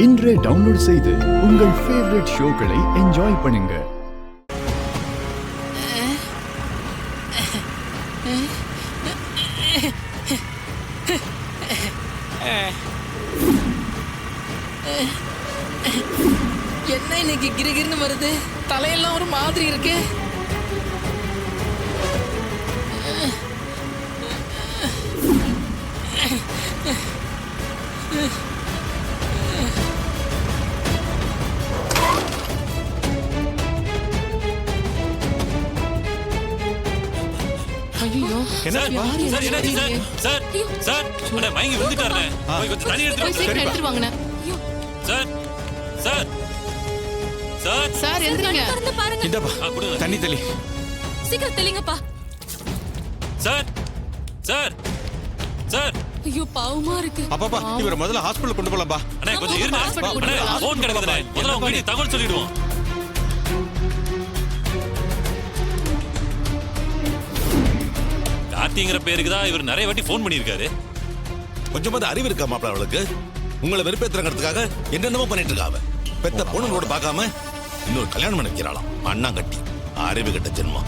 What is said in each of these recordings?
இன்றே டவுன்லோட் செய்து உங்கள் ஃபேவரட் ஷோக்களை என்ஜாய் பண்ணுங்க. என்ன இன்னைக்கு கிருகிருன்னு வருது, தலையெல்லாம் ஒரு மாதிரி இருக்கு. ஐயோ, மயங்கி விழுந்துட்டாருண்ணே. போய் கொஞ்சம் தண்ணி எடுத்துட்டு வாங்க. சார் சார் சார் சார் எழுந்துருங்க. இந்தப்பா தண்ணி தெளி. சீக்கிரம் தெளிங்கப்பா. சார் சார் சார் ஐயோ பாவமா இருக்கு. அப்பா இவரை முதல்ல ஹாஸ்பிடல் கொண்டு போலாம்பா. அண்ணே கொஞ்சம் இருங்க. அண்ணே போன் கிடக்குதுண்ணே. முதல்ல உங்க வீட்டுக்கு தகவல் சொல்லிடுவோம். கார்த்திங்கிற பேருக்கு தான் இவர் நிறைய வாட்டி போன் பண்ணியிருக்காரு. கொஞ்சமாவது அறிவு இருக்கா மாப்பிள்ள அவளுக்கு? உங்களை வெறுப்பேத்துறங்கிறதுக்காக என்னென்னமோ பண்ணிட்டு இருக்காவ. பெத்த பொண்ணுங்களோட பார்க்காம இன்னொரு கல்யாணம் பண்ணிக்கிறாளாம். அண்ணா கட்டி அறிவு கட்ட ஜென்மம்.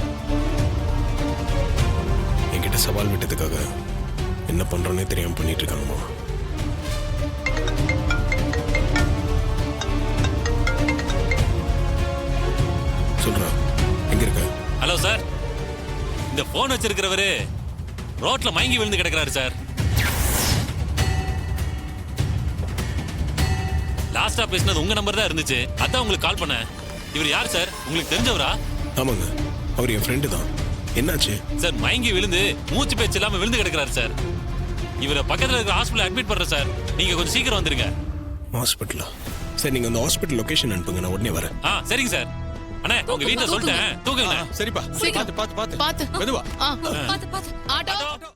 என்கிட்ட சவால் விட்டதுக்காக என்ன பண்றோன்னே தெரியாம பண்ணிட்டு இருக்காங்கம்மா. சொல்றா, எங்க இருக்க? ஹலோ சார், இந்த போன் வச்சிருக்கிறவரு ரோட்ல மயங்கி விழுந்து கிடக்குறாரு சார். லாஸ்டா பேசினது உங்க நம்பர் தான் இருந்துச்சு, அதான் உங்களுக்கு கால் பண்ணேன். இவர் யார் சார், உங்களுக்கு தெரிஞ்சவரா? ஆமாங்க, அவர் என் ஃப்ரெண்டு தான். என்னாச்சு சார்? மயங்கி விழுந்து மூச்சு பேச்சு இல்லாம விழுந்து கிடக்குறாரு சார். இவரை பக்கத்துல இருக்கிற ஹாஸ்பிடல் அட்மிட் பண்றேன் சார். நீங்க கொஞ்சம் சீக்கிரம் வந்துருங்க. ஹாஸ்பிட்டலா? சரி, நீங்க அந்த ஹாஸ்பிட்டல் லொகேஷன் அனுப்புங்க, நான் உடனே வரேன். சரிங்க சார். அண்ணே உங்க வீட்டுல சொல்லிட்டேன், தூக்குங்க. சரிப்பா, பாத்து பாத்து பாத்து பாத்து மெதுவா. பாத்து பாத்து. ஆட்டோ